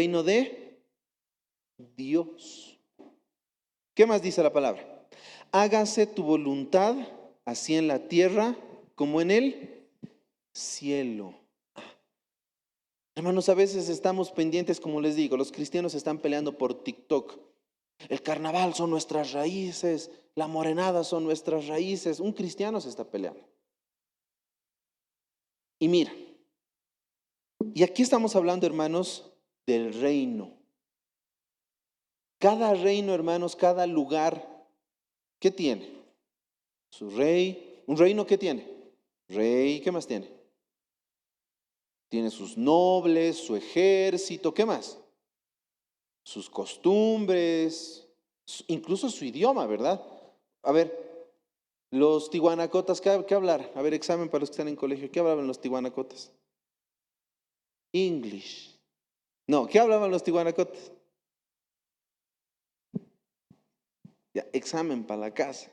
reino de Dios. ¿Qué más dice la palabra? Hágase tu voluntad, así en la tierra como en el cielo. Hermanos, a veces estamos pendientes, como les digo, los cristianos están peleando por TikTok. El carnaval son nuestras raíces, la morenada son nuestras raíces. Un cristiano se está peleando. Y mira, y aquí estamos hablando, hermanos, del reino. Cada reino, hermanos, cada lugar, ¿qué tiene? Su rey. ¿Un reino qué tiene? Rey, ¿qué más tiene? Tiene sus nobles, su ejército, ¿qué más? Sus costumbres, incluso su idioma, ¿verdad? A ver, los tihuanacotas, ¿qué hablar? A ver, examen para los que están en colegio, ¿qué hablaban los tihuanacotas? English. No, ¿qué hablaban los tihuanacotas? Ya, examen para la casa.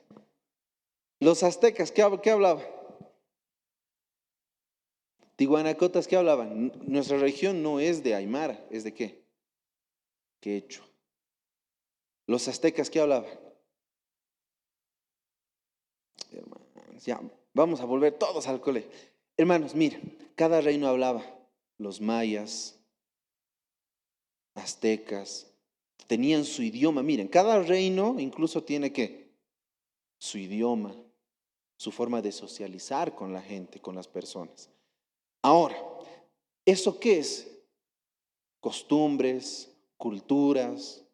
Los aztecas, ¿qué hablaban? Tihuanacotas, ¿qué hablaban? Nuestra región no es de Aymara, ¿es de qué? Quechua. Los aztecas, ¿qué hablaban? Hermanos, ya, vamos a volver todos al colegio. Hermanos, miren, cada reino hablaba. Los mayas, aztecas, tenían su idioma. Miren, cada reino incluso tiene ¿qué? Su idioma, su forma de socializar con la gente, con las personas. Ahora, ¿eso qué es? Costumbres, culturas.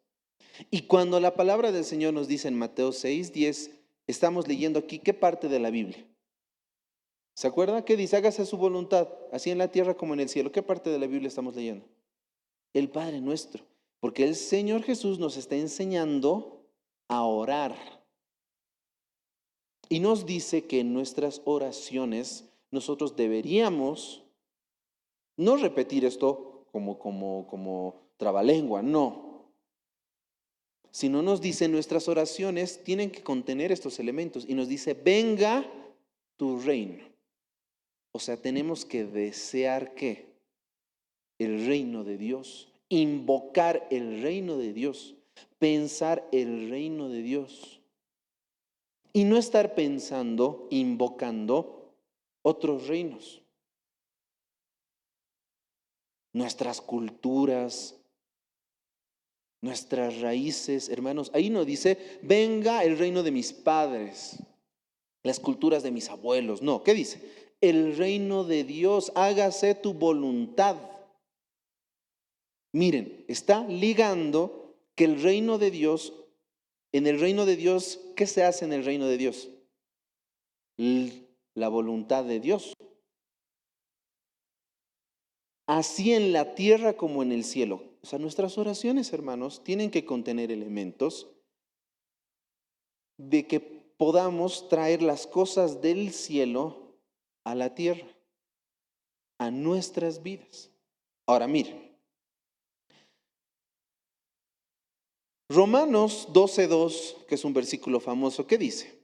Y cuando la palabra del Señor nos dice en Mateo 6:10, estamos leyendo aquí, ¿qué parte de la Biblia? ¿Se acuerda? ¿Qué dice? Hágase su voluntad, así en la tierra como en el cielo. ¿Qué parte de la Biblia estamos leyendo? El Padre nuestro. Porque el Señor Jesús nos está enseñando a orar. Y nos dice que en nuestras oraciones nosotros deberíamos no repetir esto como trabalengua, no. Sino nos dice nuestras oraciones tienen que contener estos elementos. Y nos dice, venga tu reino. O sea, tenemos que desear ¿qué? El reino de Dios, invocar el reino de Dios, pensar el reino de Dios y no estar pensando, invocando otros reinos, nuestras culturas, nuestras raíces, hermanos. Ahí no dice, venga el reino de mis padres, las culturas de mis abuelos. No, ¿qué dice? El reino de Dios, hágase tu voluntad. Miren, está ligando que el reino de Dios, en el reino de Dios, ¿qué se hace en el reino de Dios? La voluntad de Dios. Así en la tierra como en el cielo. O sea, nuestras oraciones, hermanos, tienen que contener elementos de que podamos traer las cosas del cielo a la tierra, a nuestras vidas. Ahora, miren, Romanos 12:2, que es un versículo famoso, ¿qué dice?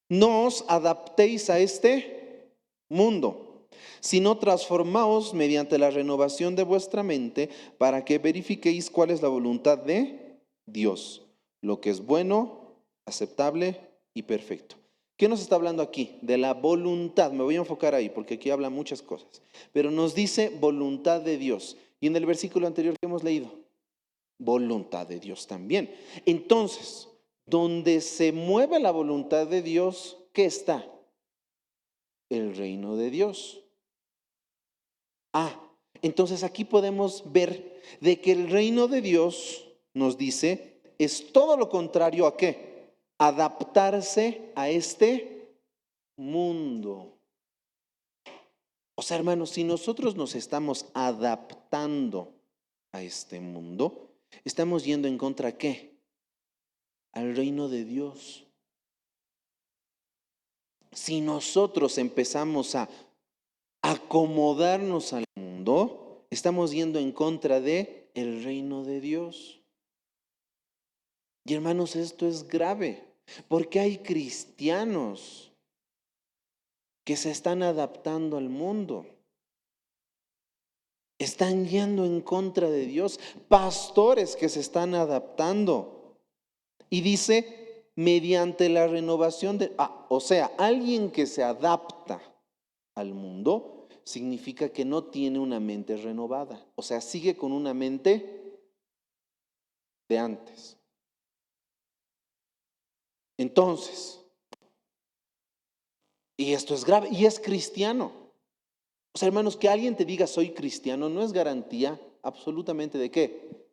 No os adaptéis a este mundo, sino transformaos mediante la renovación de vuestra mente para que verifiquéis cuál es la voluntad de Dios, lo que es bueno, aceptable y perfecto. ¿Qué nos está hablando aquí? De la voluntad. Me voy a enfocar ahí porque aquí habla muchas cosas. Pero nos dice voluntad de Dios. Y en el versículo anterior que hemos leído, voluntad de Dios también. Entonces, donde se mueve la voluntad de Dios, ¿qué está? El reino de Dios. Entonces aquí podemos ver de que el reino de Dios, nos dice, es todo lo contrario a ¿qué? Adaptarse a este mundo. O sea, hermanos, si nosotros nos estamos adaptando a este mundo, estamos yendo en contra ¿a qué? Al reino de Dios. Si nosotros empezamos a acomodarnos al mundo, estamos yendo en contra de el reino de Dios. Y hermanos, esto es grave, porque hay cristianos que se están adaptando al mundo. Están yendo en contra de Dios. Pastores que se están adaptando. Y dice, mediante la renovación de... o sea, alguien que se adapta al mundo significa que no tiene una mente renovada. O sea, sigue con una mente de antes. Entonces, y esto es grave, y es cristiano. O sea, hermanos, que alguien te diga soy cristiano no es garantía absolutamente de qué,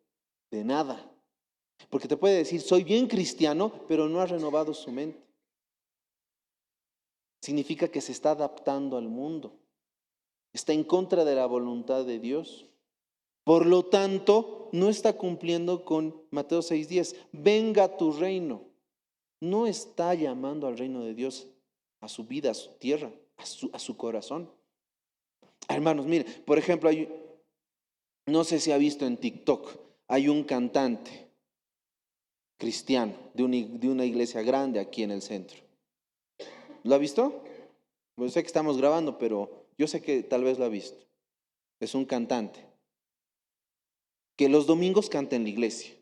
de nada. Porque te puede decir soy bien cristiano, pero no ha renovado su mente. Significa que se está adaptando al mundo. Está en contra de la voluntad de Dios. Por lo tanto, no está cumpliendo con Mateo 6:10. Venga tu reino. No está llamando al reino de Dios a su vida, a su tierra, a su corazón. Hermanos, mire, por ejemplo, no sé si ha visto en TikTok, hay un cantante cristiano de una iglesia grande aquí en el centro. ¿Lo ha visto? Pues sé que estamos grabando, pero yo sé que tal vez lo ha visto. Es un cantante que los domingos canta en la iglesia,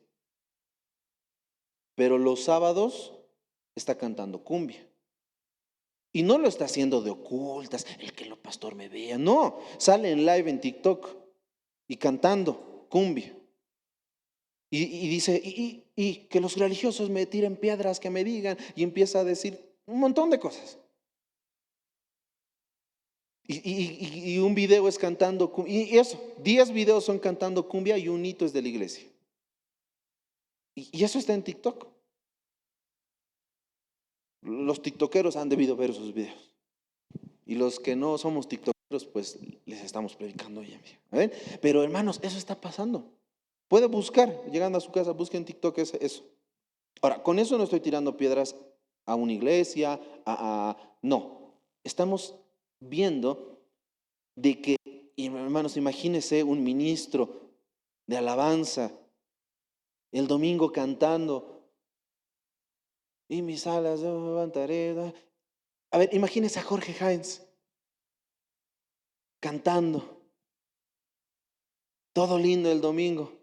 pero los sábados está cantando cumbia. Y no lo está haciendo de ocultas, el que el pastor me vea. No, sale en live en TikTok y cantando cumbia. Y dice, y que los religiosos me tiren piedras, que me digan, y empieza a decir un montón de cosas. Y un video es cantando cumbia, y eso, 10 videos son cantando cumbia y un hito es de la iglesia. Y eso está en TikTok. Los tiktokeros han debido ver esos videos. Y los que no somos tiktokeros, pues les estamos predicando hoy en día. Pero hermanos, eso está pasando. Puede buscar, llegando a su casa, busque en TikTok eso. Ahora, con eso no estoy tirando piedras a una iglesia, no. Estamos viendo de que, hermanos, imagínense un ministro de alabanza el domingo cantando, y mis alas yo me levantaré. A ver, imagínense a Jorge Hines cantando, todo lindo el domingo.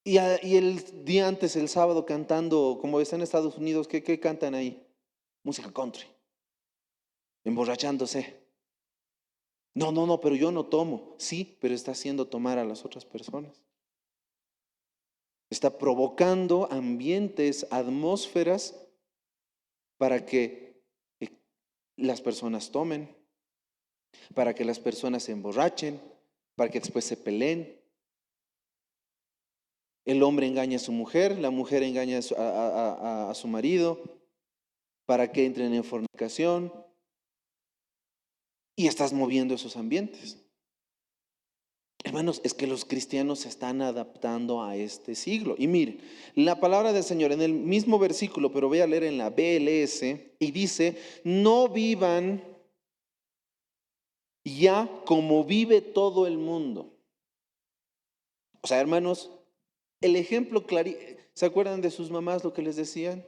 Y el día antes, el sábado, cantando, como está en Estados Unidos, ¿qué cantan ahí? Música country, emborrachándose. No, pero yo no tomo. Sí, pero está haciendo tomar a las otras personas. Está provocando ambientes, atmósferas para que las personas tomen, para que las personas se emborrachen, para que después se peleen. El hombre engaña a su mujer, la mujer engaña a su marido, para que entren en fornicación. Y estás moviendo esos ambientes. Hermanos, es que los cristianos se están adaptando a este siglo. Y miren, la palabra del Señor en el mismo versículo, pero voy a leer en la BLS, y dice, no vivan ya como vive todo el mundo. O sea, hermanos, el ejemplo ¿se acuerdan de sus mamás lo que les decían?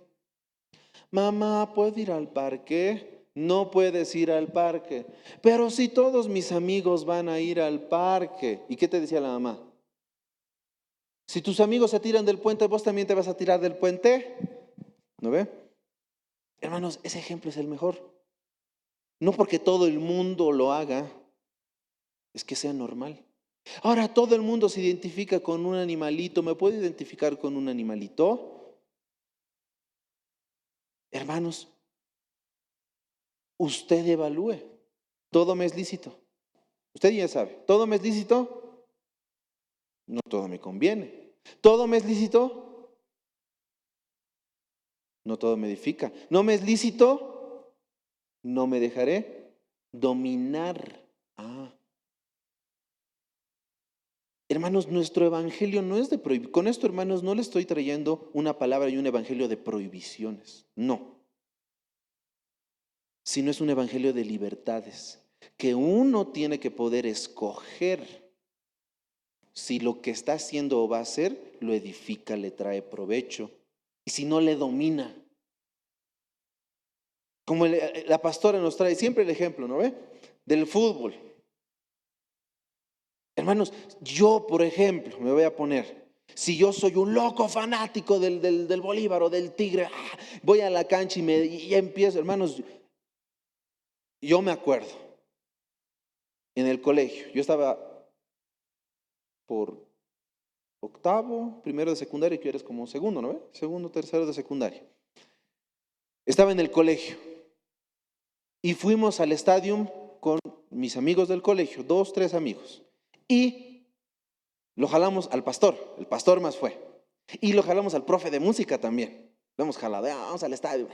Mamá, ¿puedo ir al parque? No puedes ir al parque. Pero si todos mis amigos van a ir al parque. ¿Y qué te decía la mamá? Si tus amigos se tiran del puente, vos también te vas a tirar del puente. ¿No ve? Hermanos, ese ejemplo es el mejor. No porque todo el mundo lo haga, es que sea normal. Ahora todo el mundo se identifica con un animalito. ¿Me puedo identificar con un animalito? Hermanos, usted evalúe. Todo me es lícito. Usted ya sabe, ¿todo me es lícito? No todo me conviene. ¿Todo me es lícito? No todo me edifica. ¿No me es lícito? No me dejaré dominar. Hermanos, nuestro evangelio no es de prohibición. Con esto, hermanos, no le estoy trayendo una palabra y un evangelio de prohibiciones. No. Sino es un evangelio de libertades. Que uno tiene que poder escoger si lo que está haciendo o va a hacer lo edifica, le trae provecho. Y si no, le domina. Como la pastora nos trae siempre el ejemplo, ¿no ve? del fútbol. Hermanos, yo, por ejemplo, me voy a poner, si yo soy un loco fanático del Bolívar o del Tigre, voy a la cancha y empiezo, hermanos, yo me acuerdo, en el colegio, yo estaba por octavo, primero de secundaria, y que eres como segundo, ¿no? Segundo, tercero de secundaria. Estaba en el colegio y fuimos al estadio con mis amigos del colegio, 2, 3 amigos, y lo jalamos al pastor, el pastor más fue, y lo jalamos al profe de música también, lo hemos jalado, vamos al estadio,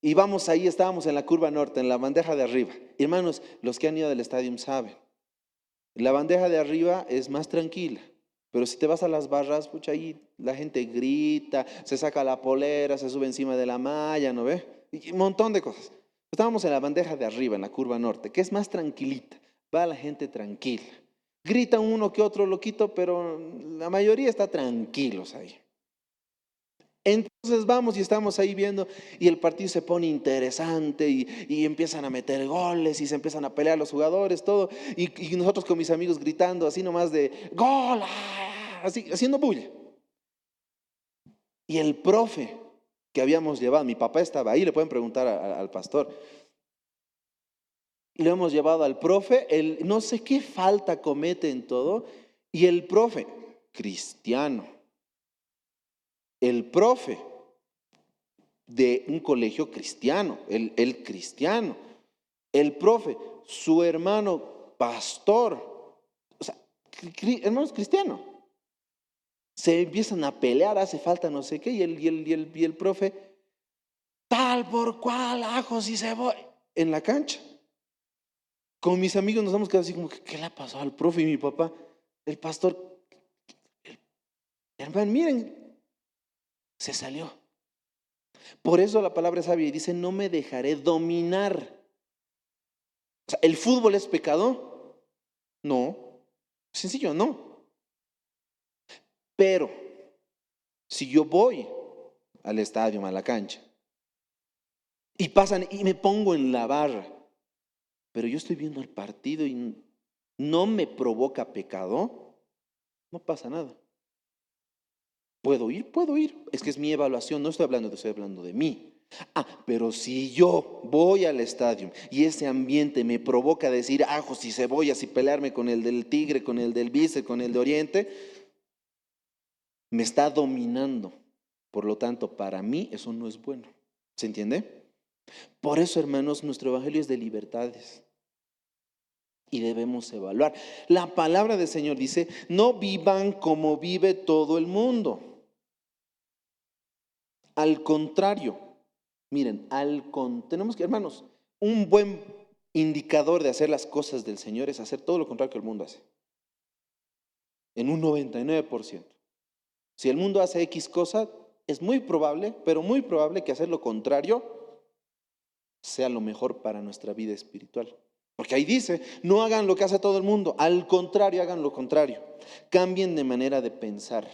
y vamos ahí, estábamos en la curva norte, en la bandeja de arriba. Hermanos, los que han ido al estadio saben, la bandeja de arriba es más tranquila, pero si te vas a las barras, pucha, ahí la gente grita, se saca la polera, se sube encima de la malla, ¿no ve? Y un montón de cosas. Estábamos en la bandeja de arriba, en la curva norte, que es más tranquilita, va la gente tranquila. Grita uno que otro loquito, pero la mayoría está tranquilos ahí. Entonces vamos y estamos ahí viendo y el partido se pone interesante y empiezan a meter goles y se empiezan a pelear los jugadores, todo. Y nosotros con mis amigos gritando así nomás de ¡gol! Así, haciendo bulla. Y el profe que habíamos llevado, mi papá estaba ahí, le pueden preguntar al pastor. Le hemos llevado al profe, no sé qué falta comete en todo, y el profe, cristiano, el profe de un colegio cristiano, el cristiano, el profe, su hermano pastor, o sea, hermanos cristianos, se empiezan a pelear, hace falta no sé qué, y el profe, tal por cual, ajos y cebolla, en la cancha. Con mis amigos nos hemos quedado así como, ¿qué le ha pasado al profe y mi papá? El pastor, hermano, miren, se salió. Por eso la palabra es sabia y dice, no me dejaré dominar. O sea, ¿el fútbol es pecado? No. Sencillo, no. Pero si yo voy al estadio, a la cancha, y pasan y me pongo en la barra, pero yo estoy viendo el partido y no me provoca pecado, no pasa nada. ¿Puedo ir? Puedo ir. Es que es mi evaluación, no estoy hablando de mí. Pero si yo voy al estadio y ese ambiente me provoca decir ajos y cebollas y pelearme con el del Tigre, con el del Vice, con el de Oriente, me está dominando. Por lo tanto, para mí eso no es bueno. ¿Se entiende? Por eso, hermanos, nuestro evangelio es de libertades y debemos evaluar. La palabra del Señor dice, no vivan como vive todo el mundo. Al contrario, miren, tenemos que, hermanos, un buen indicador de hacer las cosas del Señor es hacer todo lo contrario que el mundo hace. En un 99%. Si el mundo hace X cosa, es muy probable, pero muy probable que hacer lo contrario sea lo mejor para nuestra vida espiritual. Porque ahí dice, no hagan lo que hace todo el mundo, al contrario, hagan lo contrario. Cambien de manera de pensar.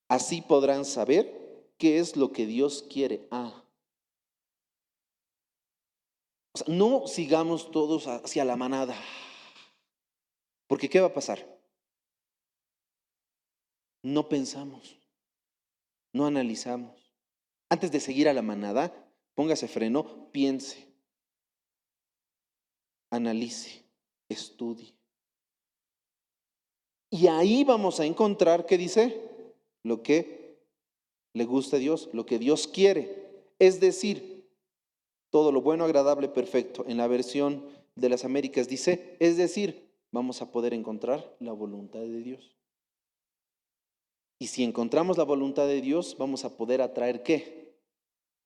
Así podrán saber qué es lo que Dios quiere. O sea, no sigamos todos hacia la manada. Porque ¿qué va a pasar? No pensamos, no analizamos. Antes de seguir a la manada, póngase freno, piense, analice, estudie. Y ahí vamos a encontrar, ¿qué dice? Lo que le gusta a Dios, lo que Dios quiere. Es decir, todo lo bueno, agradable, perfecto. En la versión de las Américas dice, es decir, vamos a poder encontrar la voluntad de Dios. Y si encontramos la voluntad de Dios, vamos a poder atraer ¿qué?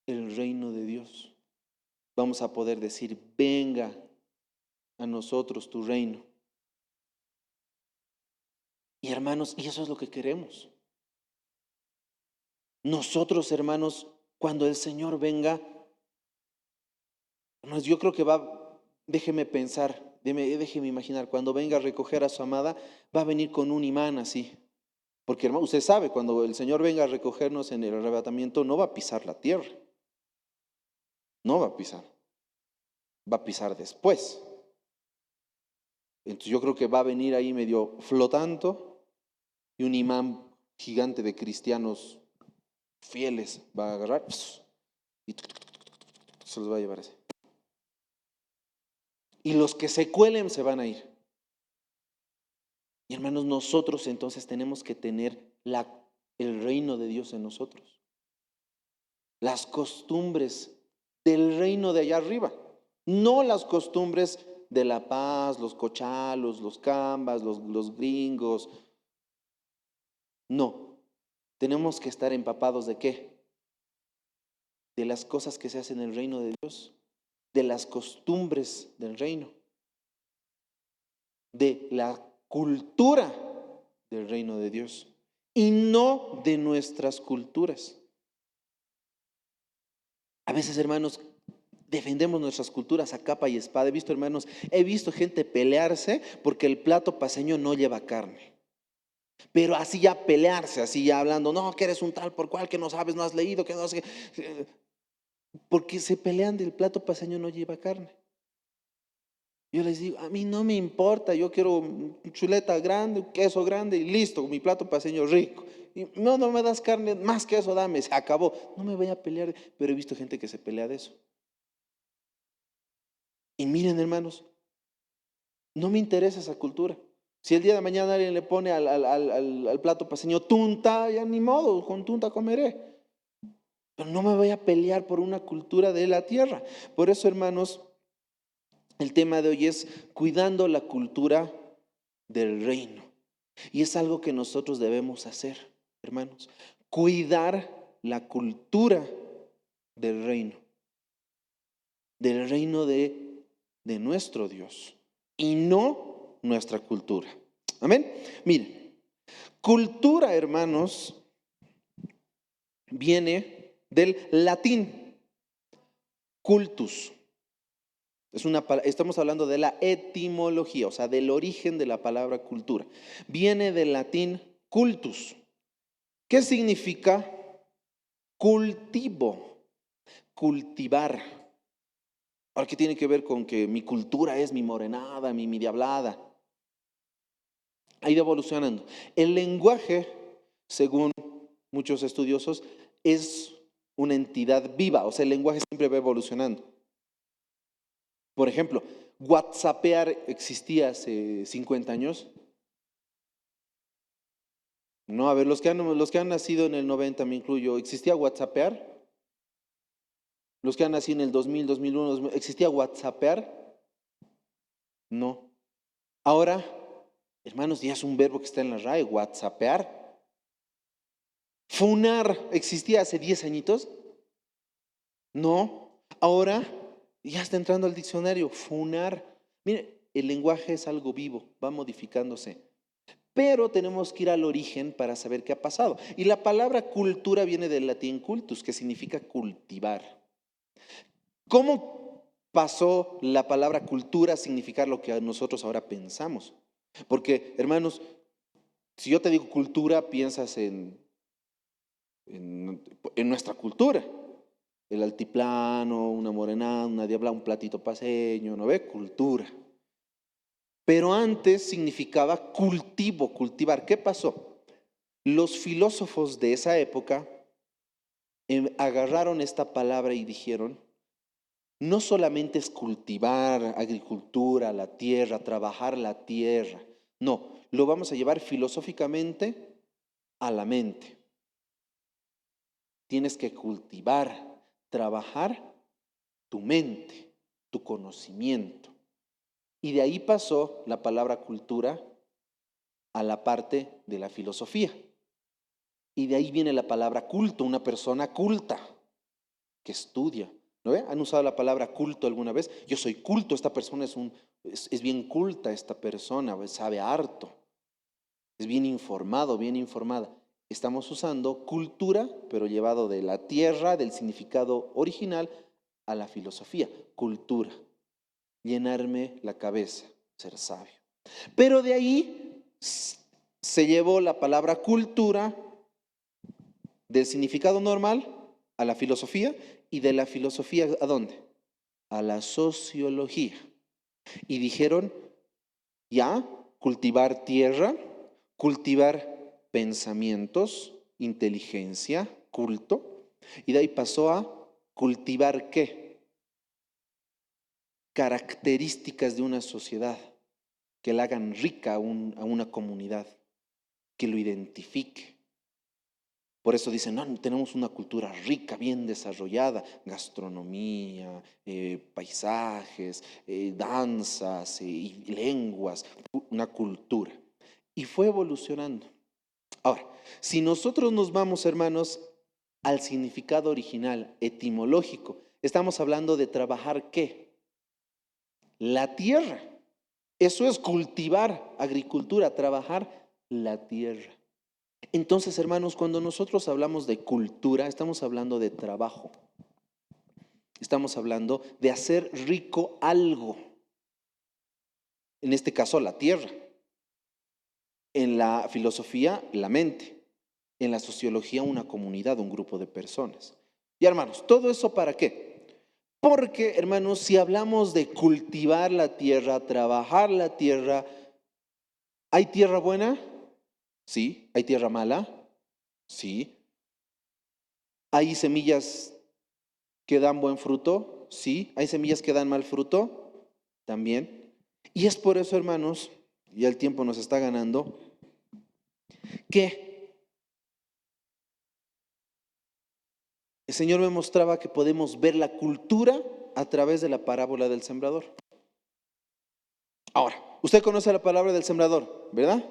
El reino de Dios. Vamos a poder decir, venga a nosotros tu reino. Y hermanos, y eso es lo que queremos. Nosotros, hermanos, cuando el Señor venga, hermanos, yo creo que déjeme pensar, déjeme imaginar, cuando venga a recoger a su amada, va a venir con un imán así. Porque hermano, usted sabe, cuando el Señor venga a recogernos en el arrebatamiento, no va a pisar la tierra. No va a pisar. va a pisar después. Entonces yo creo que va a venir ahí medio flotando y un imán gigante de cristianos fieles va a agarrar y se los va a llevar así. Y los que se cuelen se van a ir. Y hermanos, nosotros entonces tenemos que tener el reino de Dios en nosotros. Las costumbres del reino de allá arriba. No las costumbres de La Paz, los cochalos, los cambas, los gringos. No. Tenemos que estar empapados ¿de qué? De las cosas que se hacen en el reino de Dios, de las costumbres del reino, de la cultura del reino de Dios y no de nuestras culturas. A veces, hermanos, defendemos nuestras culturas a capa y espada. He visto gente pelearse porque el plato paceño no lleva carne. Pero así ya pelearse, así ya hablando, no, que eres un tal por cual, que no sabes, no has leído, que no sé. Porque se pelean del plato paceño no lleva carne. Yo les digo, a mí no me importa, yo quiero chuleta grande, queso grande y listo, mi plato paceño rico. Y no me das carne, más que eso dame, se acabó. No me voy a pelear, pero he visto gente que se pelea de eso. Y miren, hermanos, no me interesa esa cultura. Si el día de mañana alguien le pone al plato paceño tunta, ya ni modo, con tunta comeré. Pero no me voy a pelear por una cultura de la tierra. Por eso, hermanos, el tema de hoy es cuidando la cultura del reino. Y es algo que nosotros debemos hacer, hermanos. Cuidar la cultura del reino de nuestro Dios y no nuestra cultura. Amén. Miren, cultura, hermanos, viene del latín cultus. Estamos hablando de la etimología, o sea, del origen de la palabra cultura. Viene del latín cultus. ¿Qué significa cultivo? Cultivar. Ahora, ¿qué tiene que ver con que mi cultura es mi morenada, mi diablada? Ha ido evolucionando. El lenguaje, según muchos estudiosos, es una entidad viva, o sea, el lenguaje siempre va evolucionando. Por ejemplo, WhatsAppear existía hace 50 años. No, a ver, los que han nacido en el 90, me incluyo, ¿existía WhatsAppear? Los que han nacido en el 2000, 2001, ¿existía WhatsAppear? No. Ahora, hermanos, ya es un verbo que está en la RAE, WhatsAppear. Funar, ¿existía hace 10 añitos? No. Ahora ya está entrando al diccionario, funar. Mire, el lenguaje es algo vivo, va modificándose. Pero tenemos que ir al origen para saber qué ha pasado. Y la palabra cultura viene del latín cultus, que significa cultivar. ¿Cómo pasó la palabra cultura a significar lo que nosotros ahora pensamos? Porque, hermanos, si yo te digo cultura, piensas en nuestra cultura. El altiplano, una morenada, una diabla, un platito paceño, ¿no ve? Cultura. Pero antes significaba cultivo, cultivar. ¿Qué pasó? Los filósofos de esa época agarraron esta palabra y dijeron, no solamente es cultivar agricultura, la tierra, trabajar la tierra. No, lo vamos a llevar filosóficamente a la mente. Tienes que cultivar, trabajar tu mente, tu conocimiento. Y de ahí pasó la palabra cultura a la parte de la filosofía. Y de ahí viene la palabra culto, una persona culta que estudia. ¿No ve? ¿Han usado la palabra culto alguna vez? Yo soy culto, esta persona es bien culta, esta persona sabe harto, es bien informado, bien informada. Estamos usando cultura, pero llevado de la tierra, del significado original, a la filosofía. Cultura, llenarme la cabeza, ser sabio. Pero de ahí se llevó la palabra cultura del significado normal a la filosofía y de la filosofía ¿a dónde? a la sociología. Y dijeron, ya, cultivar tierra, cultivar pensamientos, inteligencia, culto. Y de ahí pasó a cultivar ¿qué? Características de una sociedad que la hagan rica a una comunidad, que lo identifique. Por eso dicen, no, tenemos una cultura rica, bien desarrollada, gastronomía, paisajes, danzas y lenguas, una cultura. Y fue evolucionando. Ahora, si nosotros nos vamos, hermanos, al significado original, etimológico, estamos hablando de trabajar ¿qué? La tierra. Eso es cultivar, agricultura, trabajar la tierra. Entonces, hermanos, cuando nosotros hablamos de cultura, estamos hablando de trabajo. Estamos hablando de hacer rico algo. En este caso, la tierra. En la filosofía, la mente. En la sociología, una comunidad, un grupo de personas. Y hermanos, ¿todo eso para qué? Porque, hermanos, si hablamos de cultivar la tierra, trabajar la tierra, ¿hay tierra buena? Sí. ¿Hay tierra mala? Sí. ¿Hay semillas que dan buen fruto? Sí. ¿Hay semillas que dan mal fruto? También. Y es por eso, hermanos, ya el tiempo nos está ganando, que el Señor me mostraba que podemos ver la cultura a través de la parábola del sembrador. Ahora, usted conoce la palabra del sembrador, ¿verdad?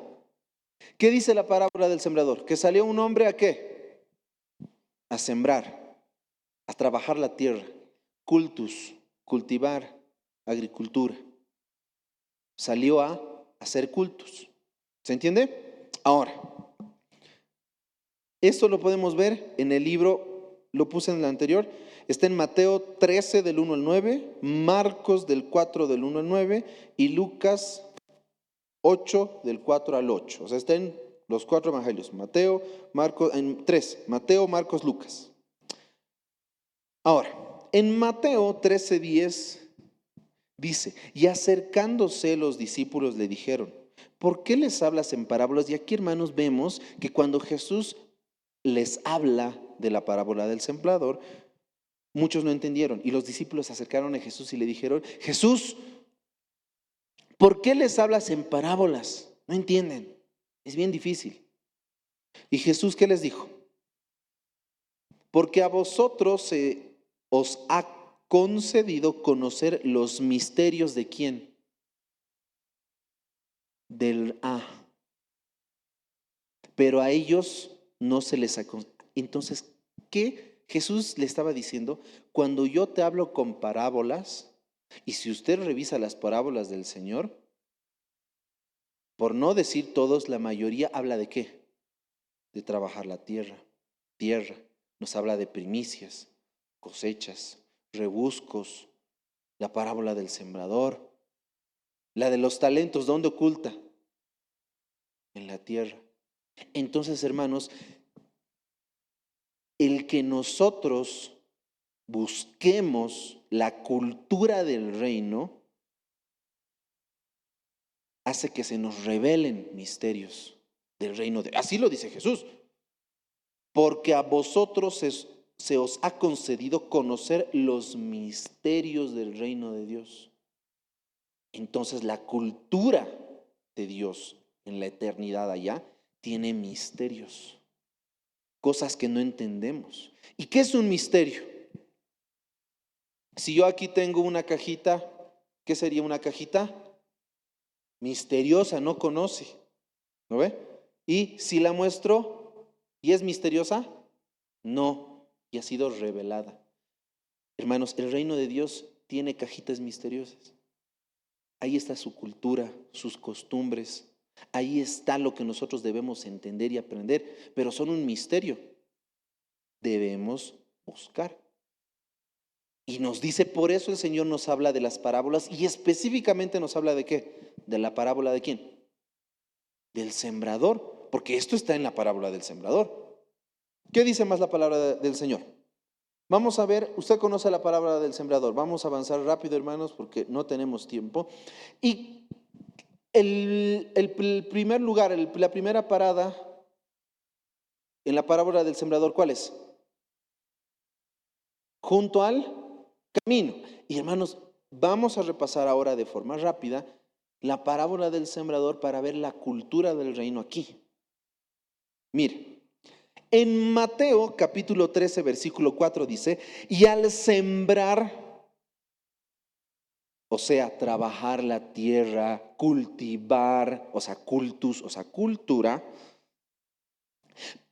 ¿Qué dice la parábola del sembrador? Que salió un hombre ¿a qué? A sembrar, a trabajar la tierra, cultus, cultivar, agricultura. Salió a hacer cultos. ¿Se entiende? Ahora, esto lo podemos ver en el libro, lo puse en el anterior, está en Mateo 13 del 1 al 9, Marcos del 4 del 1 al 9 y Lucas 8 del 4 al 8. O sea, está en los 4 evangelios, Mateo, Marcos, en 3, Mateo, Marcos, Lucas. Ahora, en Mateo 13:10 dice, y acercándose los discípulos le dijeron, ¿por qué les hablas en parábolas? Y aquí, hermanos, vemos que cuando Jesús les habla de la parábola del sembrador, muchos no entendieron. Y los discípulos se acercaron a Jesús y le dijeron, Jesús, ¿por qué les hablas en parábolas? No entienden, es bien difícil. Y Jesús, ¿qué les dijo? Porque a vosotros se os ha concedido conocer los misterios de ¿quién? Del A. Pero a ellos no se les ha concedido. Entonces, ¿qué Jesús le estaba diciendo? Cuando yo te hablo con parábolas, y si usted revisa las parábolas del Señor, por no decir todos, la mayoría habla de ¿qué? De trabajar la tierra. Tierra. Nos habla de primicias, cosechas, rebuscos, la parábola del sembrador, la de los talentos, ¿dónde oculta? En la tierra. Entonces, hermanos, el que nosotros busquemos la cultura del reino hace que se nos revelen misterios del reino de... Así lo dice Jesús. Porque a vosotros se os ha concedido conocer los misterios del reino de Dios. Entonces la cultura de Dios en la eternidad allá tiene misterios, cosas que no entendemos. ¿Y qué es un misterio? Si yo aquí tengo una cajita, ¿qué sería una cajita? Misteriosa, no conoce, ¿no ve? Y si la muestro y es misteriosa, no, y ha sido revelada. Hermanos, el reino de Dios tiene cajitas misteriosas. Ahí está su cultura, sus costumbres. Ahí está lo que nosotros debemos entender y aprender, pero son un misterio. Debemos buscar. Y nos dice, por eso el Señor nos habla de las parábolas y específicamente nos habla de qué? De la parábola de quién? Del sembrador, porque esto está en la parábola del sembrador. ¿Qué dice más la palabra del Señor? Vamos a ver, usted conoce la palabra del sembrador. Vamos a avanzar rápido, hermanos, porque no tenemos tiempo. Y el primer lugar, la primera parada en la parábola del sembrador, ¿cuál es? Junto al camino. Y hermanos, vamos a repasar ahora de forma rápida la parábola del sembrador para ver la cultura del reino aquí. Mire, en Mateo capítulo 13, versículo 4 dice, y al sembrar, o sea, trabajar la tierra, cultivar, o sea, cultus, o sea, cultura,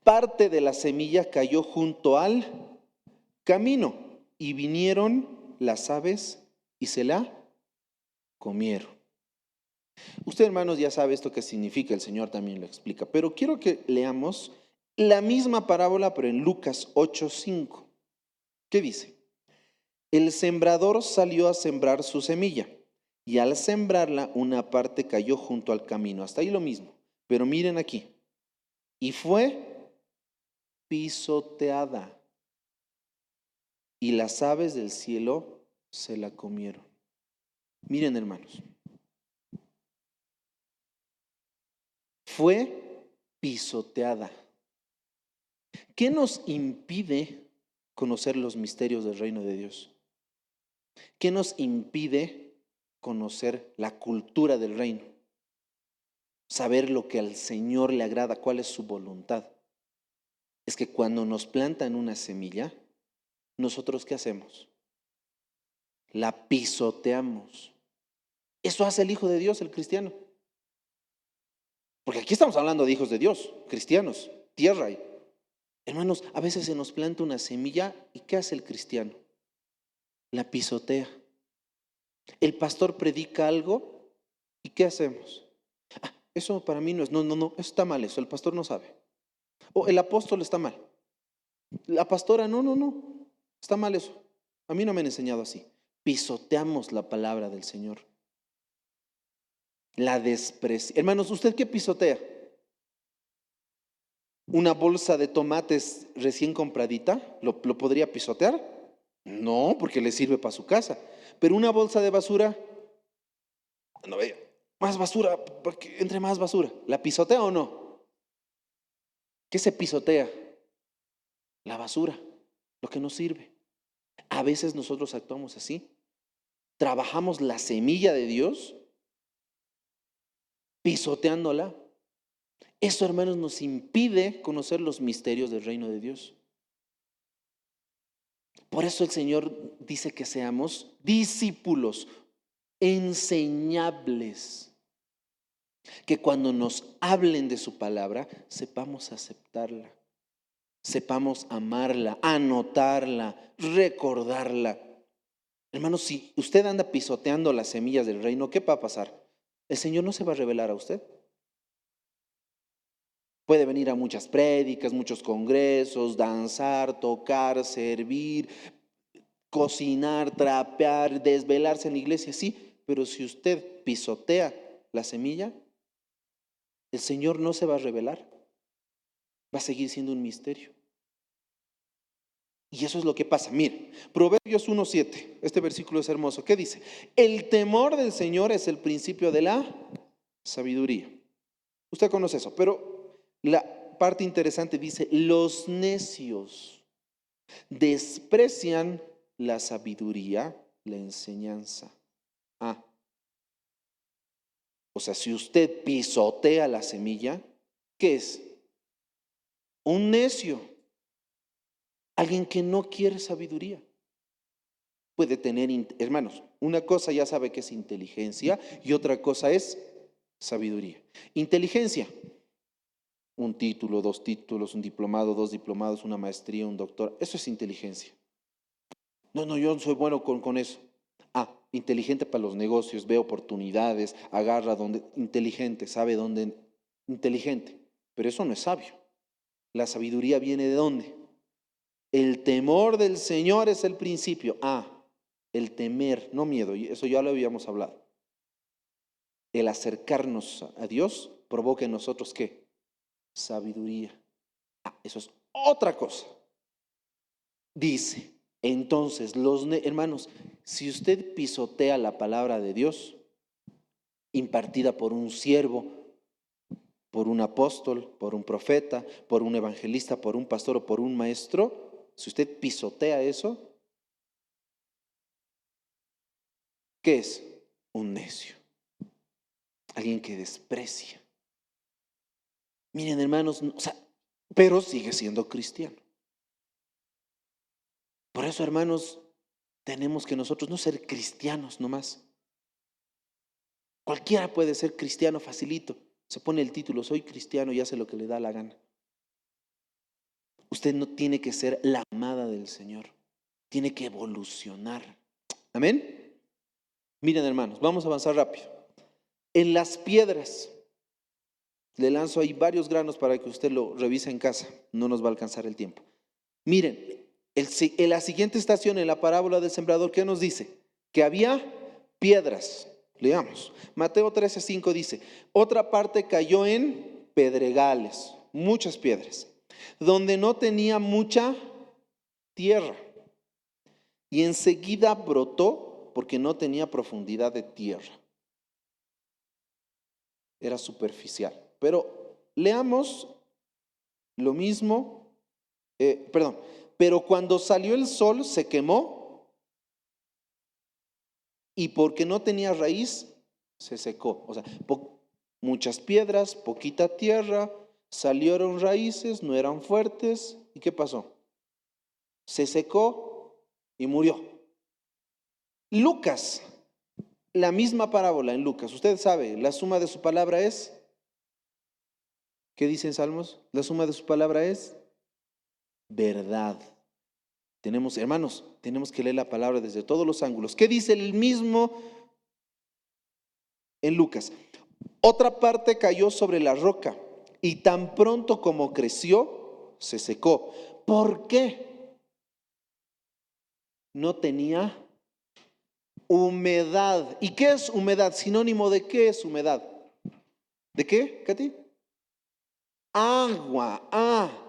parte de la semilla cayó junto al camino y vinieron las aves y se la comieron. Usted, hermanos, ya sabe esto que significa, el Señor también lo explica, pero quiero que leamos la misma parábola, pero en Lucas 8:5. ¿Qué dice? El sembrador salió a sembrar su semilla y al sembrarla una parte cayó junto al camino. Hasta ahí lo mismo. Pero miren aquí. Y fue pisoteada y las aves del cielo se la comieron. Miren, hermanos. Fue pisoteada. ¿Qué nos impide conocer los misterios del reino de Dios? ¿Qué nos impide conocer la cultura del reino? Saber lo que al Señor le agrada, cuál es su voluntad. Es que cuando nos plantan una semilla, ¿nosotros qué hacemos? La pisoteamos. Eso hace el Hijo de Dios, el cristiano. Porque aquí estamos hablando de hijos de Dios, cristianos, tierra. Hermanos, a veces se nos planta una semilla y ¿qué hace el cristiano? La pisotea. El pastor predica algo y ¿qué hacemos? Eso para mí no es, no, eso está mal, eso el pastor no sabe. O el apóstol está mal. La pastora, no, está mal eso. A mí no me han enseñado así. Pisoteamos la palabra del Señor. La desprecia. Hermanos, ¿usted qué pisotea? ¿Una bolsa de tomates recién compradita? ¿Lo podría pisotear? No, porque le sirve para su casa. Pero una bolsa de basura, no, más basura, porque entre más basura. ¿La pisotea o no? ¿Qué se pisotea? La basura, lo que nos sirve. A veces nosotros actuamos así. Trabajamos la semilla de Dios pisoteándola. Eso, hermanos, nos impide conocer los misterios del reino de Dios. Por eso el Señor dice que seamos discípulos, enseñables, que cuando nos hablen de su palabra, sepamos aceptarla, sepamos amarla, anotarla, recordarla. Hermanos, si usted anda pisoteando las semillas del reino, ¿qué va a pasar? El Señor no se va a revelar a usted. Puede venir a muchas prédicas, muchos congresos, danzar, tocar, servir, cocinar, trapear, desvelarse en la iglesia, sí, pero si usted pisotea la semilla, el Señor no se va a revelar, va a seguir siendo un misterio. Y eso es lo que pasa. Mire, Proverbios 1:7, este versículo es hermoso. ¿Qué dice? El temor del Señor es el principio de la sabiduría. Usted conoce eso, pero la parte interesante dice, los necios desprecian la sabiduría, la enseñanza. O sea, si usted pisotea la semilla, ¿qué es? Un necio, alguien que no quiere sabiduría. Puede tener, hermanos, una cosa ya sabe que es inteligencia y otra cosa es sabiduría. Inteligencia, un título, 2 títulos, un diplomado, 2 diplomados, una maestría, un doctor, eso es inteligencia. No, yo no soy bueno con eso. Inteligente para los negocios, ve oportunidades, agarra donde, inteligente, sabe dónde, inteligente, pero eso no es sabio. La sabiduría viene ¿de dónde? El temor del Señor es el principio. El temer, no miedo, eso ya lo habíamos hablado. El acercarnos a Dios provoca en nosotros ¿qué? Sabiduría. Eso es otra cosa. Dice, Entonces, hermanos, si usted pisotea la palabra de Dios, impartida por un siervo, por un apóstol, por un profeta, por un evangelista, por un pastor o por un maestro, si usted pisotea eso, ¿qué es? Un necio, alguien que desprecia. Miren, hermanos, pero sigue siendo cristiano. Por eso, hermanos, tenemos que nosotros no ser cristianos nomás. Cualquiera puede ser cristiano facilito. Se pone el título, soy cristiano y hace lo que le da la gana. Usted no tiene que ser la amada del Señor. Tiene que evolucionar. Amén. Miren, hermanos, vamos a avanzar rápido. En las piedras, le lanzo ahí varios granos para que usted lo revise en casa. No nos va a alcanzar el tiempo. Miren, en la siguiente estación, en la parábola del sembrador, ¿qué nos dice? Que había piedras. Leamos. Mateo 13:5 dice, otra parte cayó en pedregales, muchas piedras, donde no tenía mucha tierra. Y enseguida brotó porque no tenía profundidad de tierra. Era superficial. Pero leamos lo mismo. Pero cuando salió el sol se quemó y porque no tenía raíz se secó. O sea, muchas piedras, poquita tierra, salieron raíces, no eran fuertes. ¿Y qué pasó? Se secó y murió. Lucas, la misma parábola en Lucas. Usted sabe, la suma de su palabra es, ¿qué dicen Salmos? La suma de su palabra es verdad. Hermanos, tenemos que leer la palabra desde todos los ángulos. ¿Qué dice el mismo en Lucas? Otra parte cayó sobre la roca y tan pronto como creció, se secó. ¿Por qué? No tenía humedad. ¿Y qué es humedad? Sinónimo de qué es humedad. ¿De qué, Katy? Agua.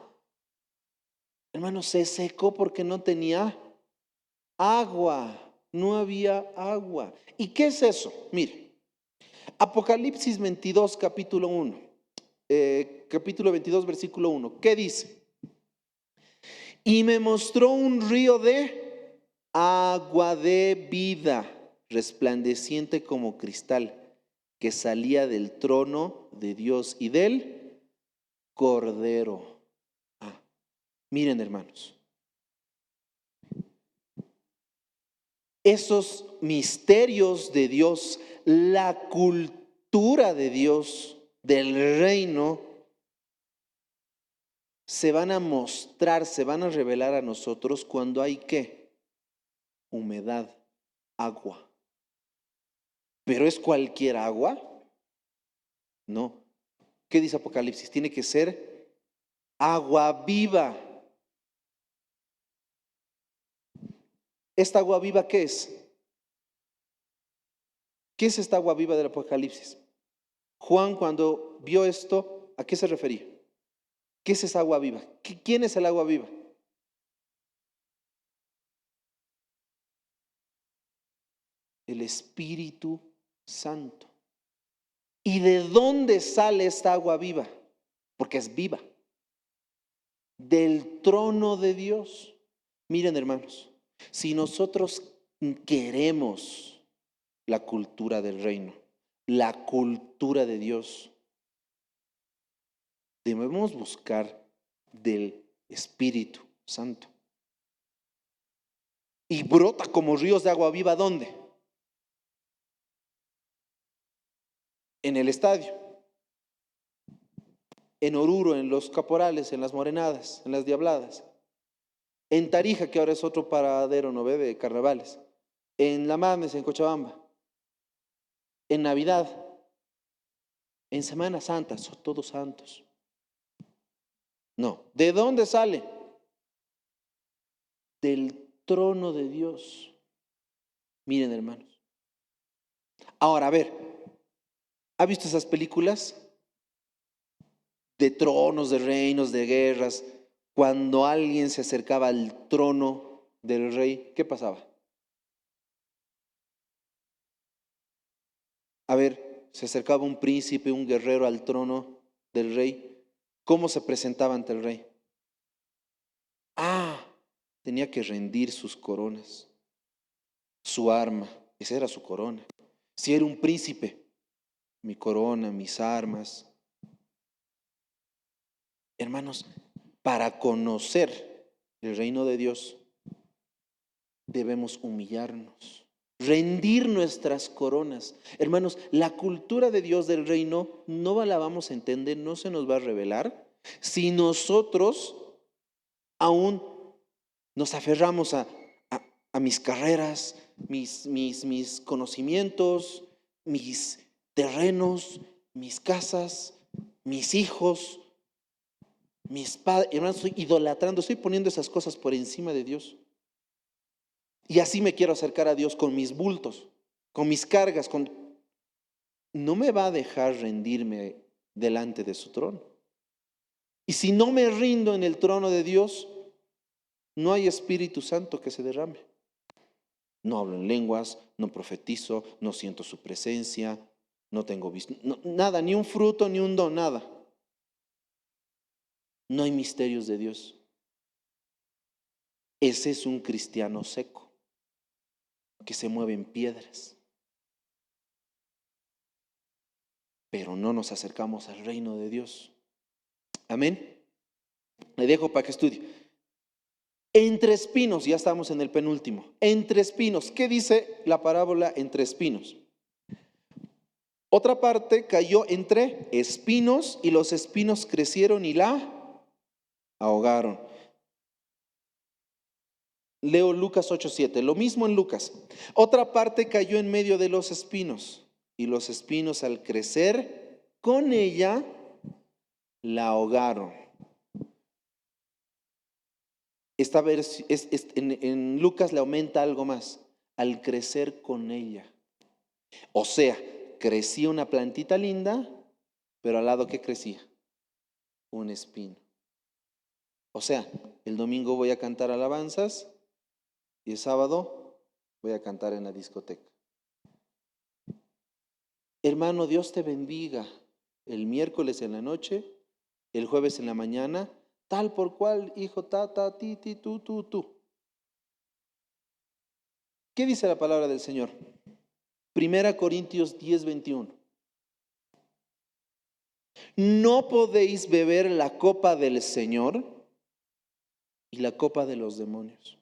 Hermano, se secó porque no tenía agua. No había agua. ¿Y qué es eso? Mire, Apocalipsis 22, capítulo 1. Capítulo 22, versículo 1. ¿Qué dice? Y me mostró un río de agua de vida, resplandeciente como cristal, que salía del trono de Dios y del Cordero. Miren, hermanos, esos misterios de Dios, la cultura de Dios, del reino, se van a mostrar, se van a revelar a nosotros cuando hay ¿qué? Humedad, agua. ¿Pero es cualquier agua? No. ¿Qué dice Apocalipsis? Tiene que ser agua viva. ¿Esta agua viva qué es? ¿Qué es esta agua viva del Apocalipsis? Juan, cuando vio esto, ¿a qué se refería? ¿Qué es esa agua viva? ¿Quién es el agua viva? El Espíritu Santo. ¿Y de dónde sale esta agua viva? Porque es viva. Del trono de Dios. Miren, hermanos, si nosotros queremos la cultura del reino, la cultura de Dios, debemos buscar del Espíritu Santo. Y brota como ríos de agua viva, ¿dónde? En el estadio, en Oruro, en los Caporales, en las Morenadas, en las Diabladas, en Tarija, que ahora es otro paradero, ¿no ve? De carnavales, en La Mames, en Cochabamba, en Navidad, en Semana Santa, son todos santos. No, ¿de dónde sale? Del trono de Dios. Miren, hermanos. Ahora, a ver, ¿ha visto esas películas de tronos, de reinos, de guerras? Cuando alguien se acercaba al trono, del rey, ¿qué pasaba? A ver, se acercaba un príncipe, un guerrero al trono del rey. ¿Cómo se presentaba ante el rey? Ah, tenía que rendir sus coronas, su arma, esa era su corona. Si era un príncipe, mi corona, mis armas. Hermanos, para conocer el reino de Dios debemos humillarnos, rendir nuestras coronas. Hermanos, la cultura de Dios del reino no la vamos a entender, no se nos va a revelar si nosotros aún nos aferramos a mis carreras, mis conocimientos, mis terrenos, mis casas, mis hijos, mis padres. Hermanos, estoy idolatrando, estoy poniendo esas cosas por encima de Dios. Y así me quiero acercar a Dios con mis bultos, con mis cargas, no me va a dejar rendirme delante de su trono. Y si no me rindo en el trono de Dios, no hay Espíritu Santo que se derrame. No hablo en lenguas, no profetizo, no siento su presencia, no tengo nada, ni un fruto, ni un don, nada. No hay misterios de Dios. Ese es un cristiano seco, que se mueve en piedras. Pero no nos acercamos al reino de Dios. Amén. Le dejo para que estudie. Entre espinos, ya estamos en el penúltimo. Entre espinos, ¿qué dice la parábola entre espinos? Otra parte cayó entre espinos y los espinos crecieron y la ahogaron. Leo Lucas 8:7, lo mismo en Lucas. Otra parte cayó en medio de los espinos y los espinos al crecer con ella la ahogaron. Esta en Lucas le aumenta algo más, al crecer con ella. O sea, crecía una plantita linda, pero al lado ¿qué crecía? Un espino. O sea, el domingo voy a cantar alabanzas y el sábado voy a cantar en la discoteca. Hermano, Dios te bendiga. El miércoles en la noche, el jueves en la mañana, tal por cual, hijo, ti, tú. ¿Qué dice la palabra del Señor? 1 Corintios 10:21. No podéis beber la copa del Señor y la copa de los demonios.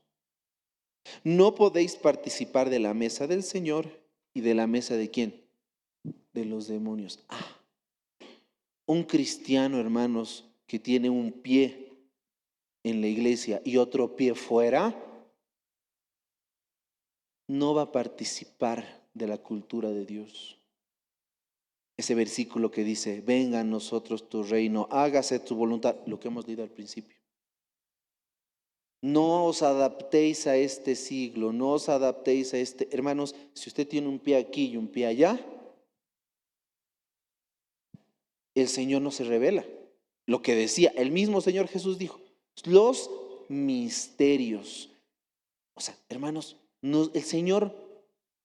No podéis participar de la mesa del Señor y de la mesa de ¿quién? De los demonios. Un cristiano, hermanos, que tiene un pie en la iglesia y otro pie fuera, no va a participar de la cultura de Dios. Ese versículo que dice, venga a nosotros tu reino, hágase tu voluntad, lo que hemos leído al principio. No os adaptéis a este siglo, no os adaptéis a este. Hermanos, si usted tiene un pie aquí y un pie allá, el Señor no se revela. Lo que decía, el mismo Señor Jesús dijo, los misterios. O sea, hermanos, el Señor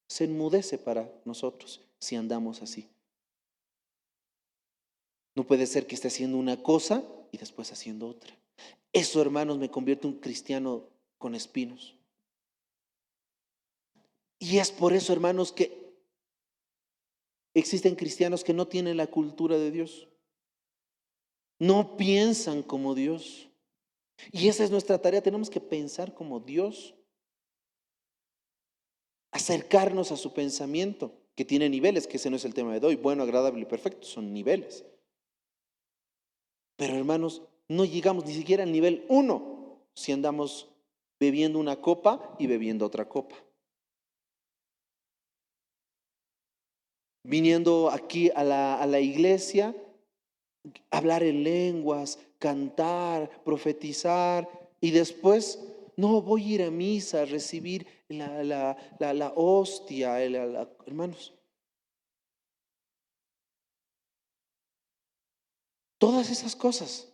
se enmudece para nosotros si andamos así. No puede ser que esté haciendo una cosa y después haciendo otra. Eso, hermanos, me convierte en un cristiano con espinos. Y es por eso, hermanos, que existen cristianos que no tienen la cultura de Dios. No piensan como Dios. Y esa es nuestra tarea. Tenemos que pensar como Dios. Acercarnos a su pensamiento, que tiene niveles, que ese no es el tema de hoy. Bueno, agradable y perfecto, son niveles. Pero hermanos, no llegamos ni siquiera al nivel 1 si andamos bebiendo una copa y bebiendo otra copa. Viniendo aquí a la iglesia, hablar en lenguas, cantar, profetizar y después no voy a ir a misa a recibir la hostia, hermanos. Todas esas cosas.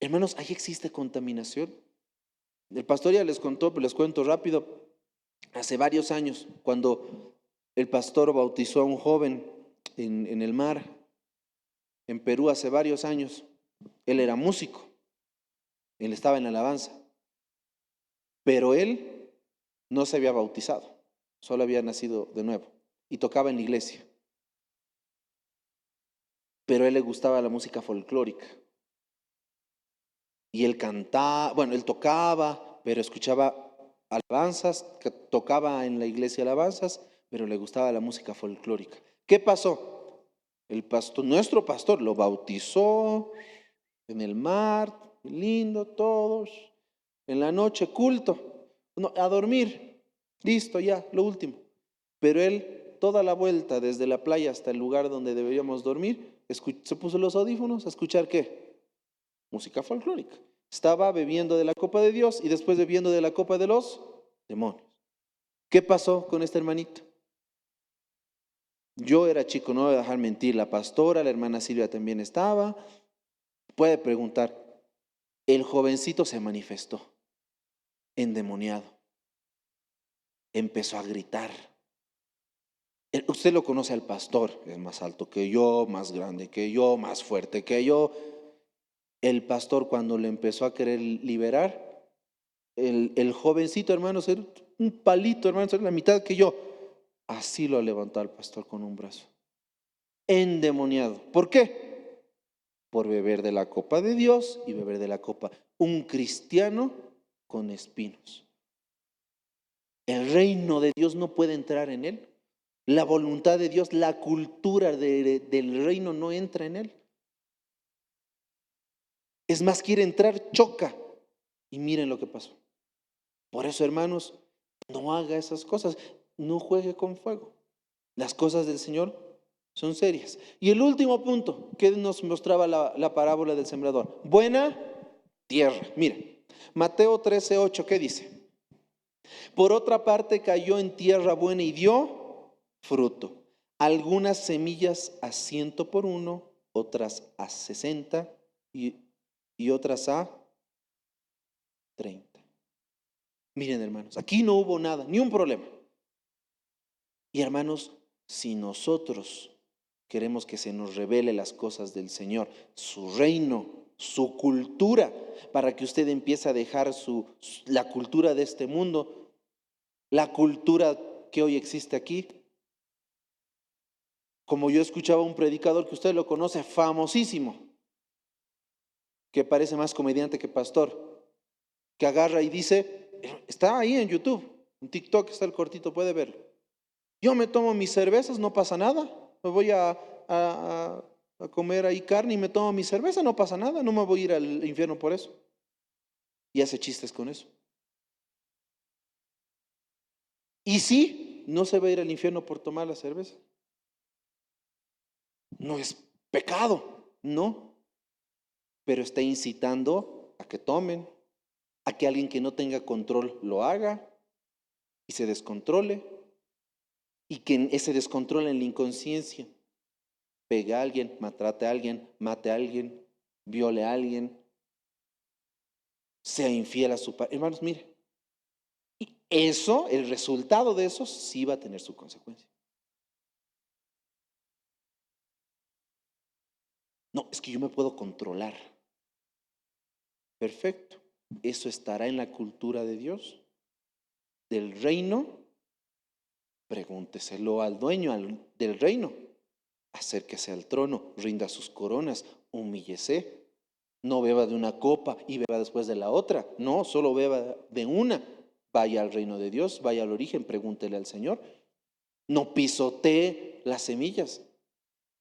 Hermanos, ahí existe contaminación. El pastor ya les contó, pero les cuento rápido. Hace varios años, cuando el pastor bautizó a un joven en el mar, en Perú, hace varios años, él era músico, él estaba en la alabanza, pero él no se había bautizado, solo había nacido de nuevo y tocaba en la iglesia. Pero a él le gustaba la música folclórica. Y él cantaba, bueno, él tocaba, pero escuchaba alabanzas, tocaba en la iglesia alabanzas, pero le gustaba la música folclórica. ¿Qué pasó? El pastor, nuestro pastor, lo bautizó en el mar, lindo, todos. En la noche, culto, no, a dormir, listo, ya, lo último. Pero él, toda la vuelta, desde la playa hasta el lugar donde deberíamos dormir, se puso los audífonos a escuchar ¿qué? Música folclórica. Estaba bebiendo de la copa de Dios y después bebiendo de la copa de los demonios. ¿Qué pasó con este hermanito? Yo era chico, no voy a dejar mentir, la pastora, la hermana Silvia también estaba. Puede preguntar, el jovencito se manifestó endemoniado. Empezó a gritar. Usted lo conoce al pastor, es más alto que yo, más grande que yo, más fuerte que yo. El pastor, cuando le empezó a querer liberar, el jovencito, hermanos, era un palito, hermanos, era la mitad que yo. Así lo levantó al pastor con un brazo. Endemoniado. ¿Por qué? Por beber de la copa de Dios y beber de la copa. Un cristiano con espinos. El reino de Dios no puede entrar en él. La voluntad de Dios, la cultura del reino no entra en él. Es más, quiere entrar, choca. Y miren lo que pasó. Por eso, hermanos, no haga esas cosas. No juegue con fuego. Las cosas del Señor son serias. Y el último punto que nos mostraba la parábola del sembrador. Buena tierra. Mire, Mateo 13:8, ¿qué dice? Por otra parte cayó en tierra buena y dio fruto. Algunas semillas a 100 por uno, otras a 60 y otras a 30. Miren, hermanos, aquí no hubo nada, ni un problema. Y hermanos, si nosotros queremos que se nos revele las cosas del Señor, su reino, su cultura, para que usted empiece a dejar la cultura de este mundo, la cultura que hoy existe aquí. Como yo escuchaba un predicador que usted lo conoce, famosísimo, que parece más comediante que pastor, que agarra y dice, está ahí en YouTube, en TikTok está el cortito, puede verlo. Yo me tomo mis cervezas, no pasa nada. Me voy a comer ahí carne y me tomo mi cerveza, no pasa nada. No me voy a ir al infierno por eso. Y hace chistes con eso. Y sí, no se va a ir al infierno por tomar la cerveza. No es pecado, no. Pero está incitando a que tomen, a que alguien que no tenga control lo haga y se descontrole. Y que ese descontrol en la inconsciencia pegue a alguien, maltrate a alguien, mate a alguien, viole a alguien, sea infiel a su padre. Hermanos, mire, eso, el resultado de eso sí va a tener su consecuencia. No, es que yo me puedo controlar. Perfecto. ¿Eso estará en la cultura de Dios? ¿Del reino? Pregúnteselo al dueño del reino. Acérquese al trono, rinda sus coronas, humíllese. No beba de una copa y beba después de la otra. No, solo beba de una. Vaya al reino de Dios, vaya al origen, pregúntele al Señor. No pisotee las semillas,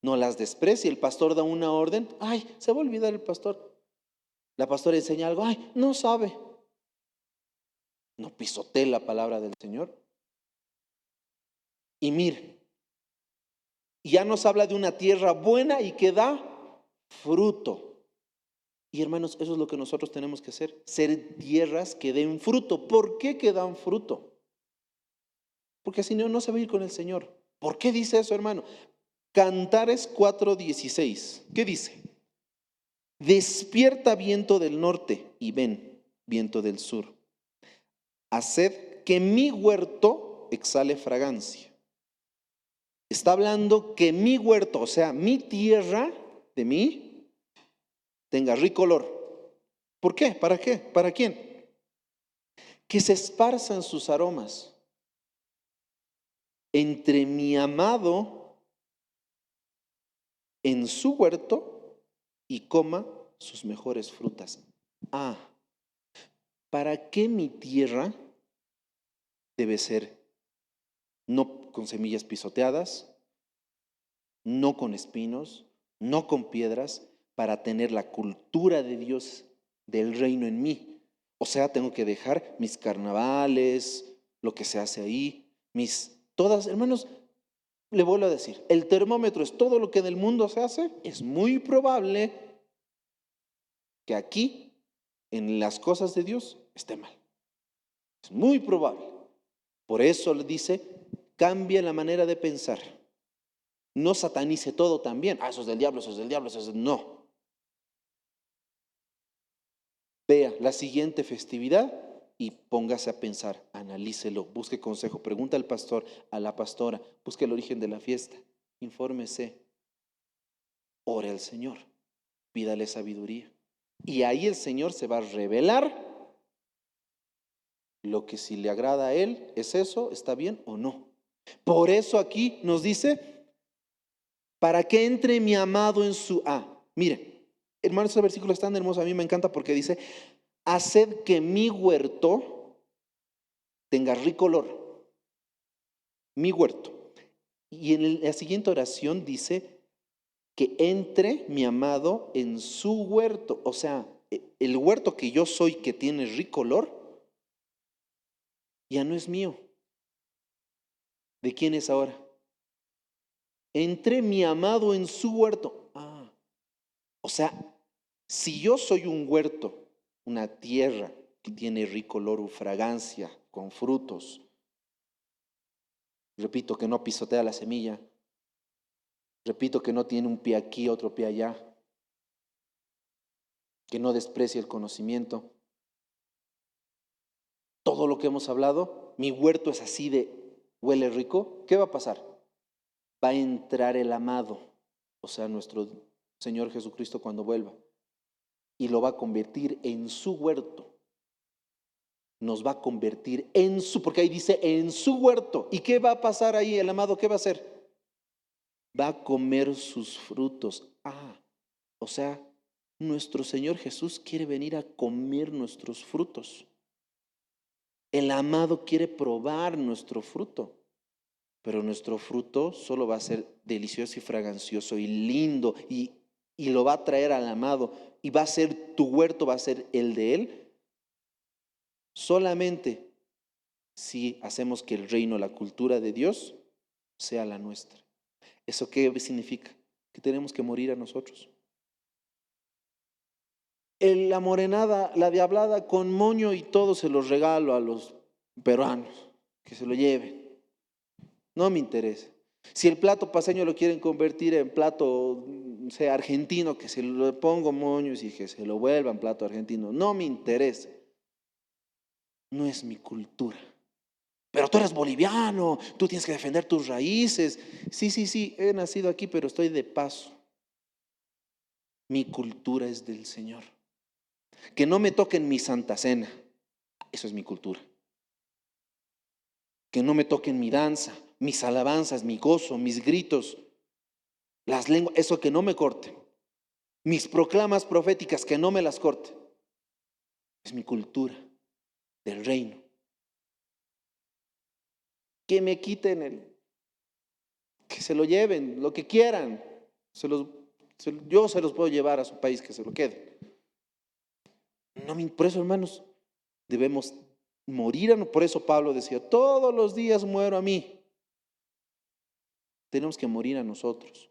no las desprecie. El pastor da una orden, ay, se va a olvidar el pastor. La pastora enseña algo, ay, no sabe. No pisotee la palabra del Señor. Y miren, ya nos habla de una tierra buena y que da fruto. Y hermanos, eso es lo que nosotros tenemos que hacer, ser tierras que den fruto. ¿Por qué que dan fruto? Porque si no, no se va a ir con el Señor. ¿Por qué dice eso, hermano? Cantares 4:16. ¿Qué dice? Despierta viento del norte y ven, viento del sur. haced que mi huerto exhale fragancia. Está hablando que mi huerto, o sea, mi tierra de mí, tenga rico olor. ¿Por qué? ¿Para qué? ¿Para quién? Que se esparzan sus aromas entre mi amado en su huerto y coma sus mejores frutas. Ah, ¿para qué mi tierra debe ser no con semillas pisoteadas, no con espinos, no con piedras, para tener la cultura de Dios, del reino en mí? O sea, tengo que dejar mis carnavales, lo que se hace ahí, todas, hermanos, le vuelvo a decir, el termómetro es todo lo que en el mundo se hace. Es muy probable que aquí, en las cosas de Dios, esté mal. Es muy probable. Por eso le dice, cambia la manera de pensar. No satanice todo también. Eso es del diablo, eso es del diablo, eso es... No. Vea la siguiente festividad y póngase a pensar, analícelo, busque consejo, pregunta al pastor, a la pastora, busque el origen de la fiesta, infórmese, ore al Señor, pídale sabiduría. Y ahí el Señor se va a revelar lo que si le agrada a Él es eso, está bien o no. Por eso aquí nos dice, para que entre mi amado en su... Miren, hermanos, ese versículo es tan hermoso, a mí me encanta porque dice, haced que mi huerto tenga rico olor, mi huerto. Y en la siguiente oración dice, que entre mi amado en su huerto. O sea, el huerto que yo soy, que tiene rico olor, ya no es mío. ¿De quién es ahora? Entre mi amado en su huerto. O sea, si yo soy un huerto, una tierra que tiene rico olor o fragancia, con frutos, repito, que no pisotea la semilla, repito, que no tiene un pie aquí, otro pie allá, que no desprecia el conocimiento, todo lo que hemos hablado, mi huerto es así de huele rico, ¿qué va a pasar? Va a entrar el amado, o sea, nuestro Señor Jesucristo cuando vuelva, y lo va a convertir en su huerto. Nos va a convertir en su, porque ahí dice en su huerto. ¿Y qué va a pasar ahí el amado? ¿Qué va a hacer? Va a comer sus frutos. O sea, nuestro Señor Jesús quiere venir a comer nuestros frutos. El amado quiere probar nuestro fruto, pero nuestro fruto solo va a ser delicioso y fragancioso y lindo y lo va a traer al amado y va a ser tu huerto, va a ser el de Él. Solamente si hacemos que el reino, la cultura de Dios, sea la nuestra. ¿Eso qué significa? Que tenemos que morir a nosotros. La morenada, la diablada con moño y todo se los regalo a los peruanos, que se lo lleven. No me interesa. Si el plato paceño lo quieren convertir en plato, sea argentino, que se lo pongo moños y que se lo vuelvan plato argentino. No me interesa. No es mi cultura. Pero tú eres boliviano, tú tienes que defender tus raíces. Sí, he nacido aquí, pero estoy de paso. Mi cultura es del Señor. Que no me toquen mi Santa Cena, eso es mi cultura. Que no me toquen mi danza, mis alabanzas, mi gozo, mis gritos, las lenguas, eso que no me corten. Mis proclamas proféticas, que no me las corten. Es mi cultura del reino. Que me quiten que se lo lleven, lo que quieran. Yo se los puedo llevar a su país, que se lo quede. Por eso, hermanos, debemos morir. Por eso Pablo decía, todos los días muero a mí. Tenemos que morir a nosotros.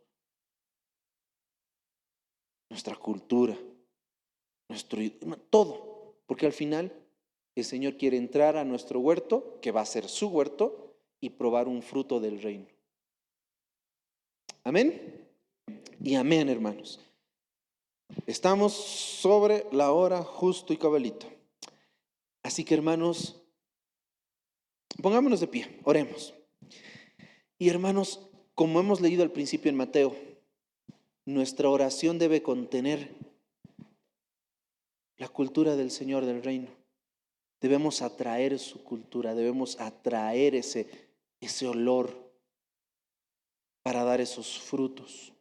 Nuestra cultura, todo. Porque al final el Señor quiere entrar a nuestro huerto, que va a ser su huerto, y probar un fruto del reino. Amén. Y amén, hermanos. Estamos sobre la hora justo y cabalito. Así que, hermanos, Pongámonos de pie, oremos. Y hermanos, como hemos leído al principio en Mateo, nuestra oración debe contener la cultura del Señor del reino. Debemos atraer su cultura, debemos atraer ese olor para dar esos frutos.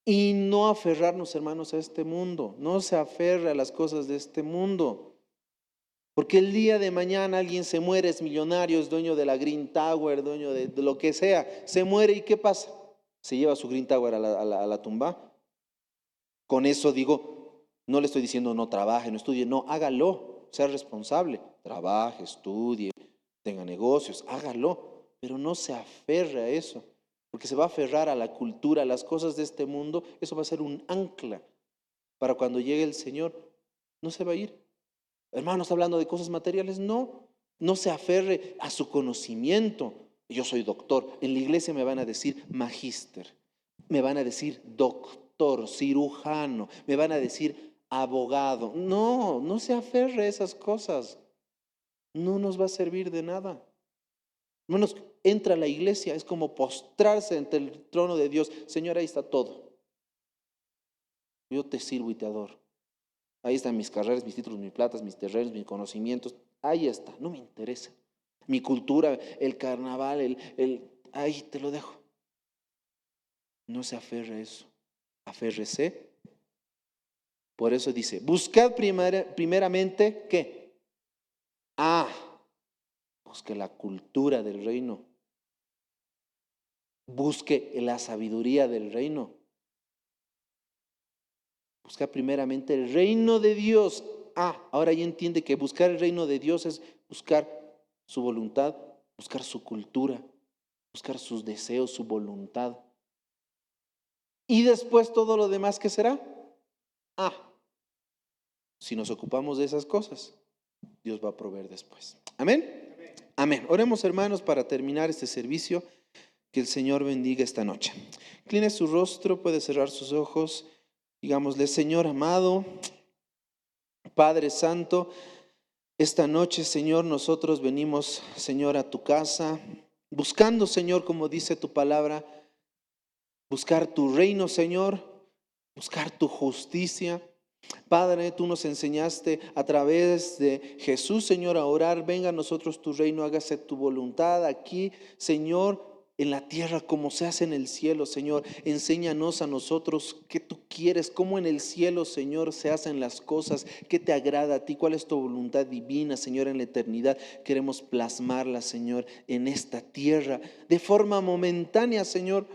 Y no aferrarnos, hermanos, a este mundo. No se aferre a las cosas de este mundo. Porque el día de mañana alguien se muere, es millonario, es dueño de la Green Tower, dueño de lo que sea. Se muere y ¿qué pasa? Se lleva su Green Tower a la tumba. Con eso digo, no le estoy diciendo no trabaje, no estudie, no, hágalo, sea responsable. Trabaje, estudie, tenga negocios, hágalo. Pero no se aferre a eso. Porque se va a aferrar a la cultura, a las cosas de este mundo. Eso va a ser un ancla para cuando llegue el Señor. No se va a ir. Hermanos, hablando de cosas materiales, no se aferre a su conocimiento. Yo soy doctor. En la iglesia me van a decir magíster, me van a decir doctor, cirujano, me van a decir abogado. No se aferre a esas cosas. No nos va a servir de nada. Hermanos, entra a la iglesia, es como postrarse ante el trono de Dios. Señor, ahí está todo. Yo te sirvo y te adoro. Ahí están mis carreras, mis títulos, mis platas, mis terrenos, mis conocimientos. Ahí está, no me interesa. Mi cultura, el carnaval, ahí te lo dejo. No se aferre a eso. Aférrese. Por eso dice, buscad primeramente, ¿qué? Busque la cultura del reino. Busque la sabiduría del reino. Busca primeramente el reino de Dios. Ahora ya entiende que buscar el reino de Dios es buscar su voluntad, buscar su cultura, buscar sus deseos, su voluntad. Y después todo lo demás, ¿qué será? Si nos ocupamos de esas cosas, Dios va a proveer después. ¿Amén? Amén. Oremos, hermanos, para terminar este servicio. Que el Señor bendiga esta noche. Incline su rostro, puede cerrar sus ojos. Digámosle, Señor amado, Padre Santo, esta noche, Señor, nosotros venimos, Señor, a tu casa, buscando, Señor, como dice tu palabra, buscar tu reino, Señor, buscar tu justicia. Padre, tú nos enseñaste a través de Jesús, Señor, a orar. Venga a nosotros tu reino, hágase tu voluntad aquí, Señor, en la tierra como se hace en el cielo, Señor. Enséñanos a nosotros qué tú quieres, cómo en el cielo, Señor, se hacen las cosas, qué te agrada a ti, cuál es tu voluntad divina, Señor, en la eternidad. Queremos plasmarla, Señor, en esta tierra de forma momentánea, Señor,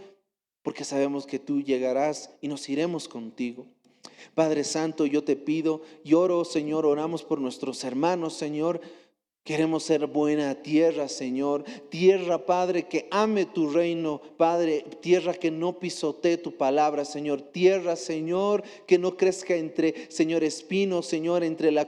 porque sabemos que tú llegarás y nos iremos contigo. Padre Santo, yo te pido, oro, Señor, oramos por nuestros hermanos, Señor. Queremos ser buena tierra, Señor. Tierra, Padre, que ame tu reino, Padre. Tierra que no pisotee tu palabra, Señor. Tierra, Señor, que no crezca entre, Señor, espinos, Señor, entre la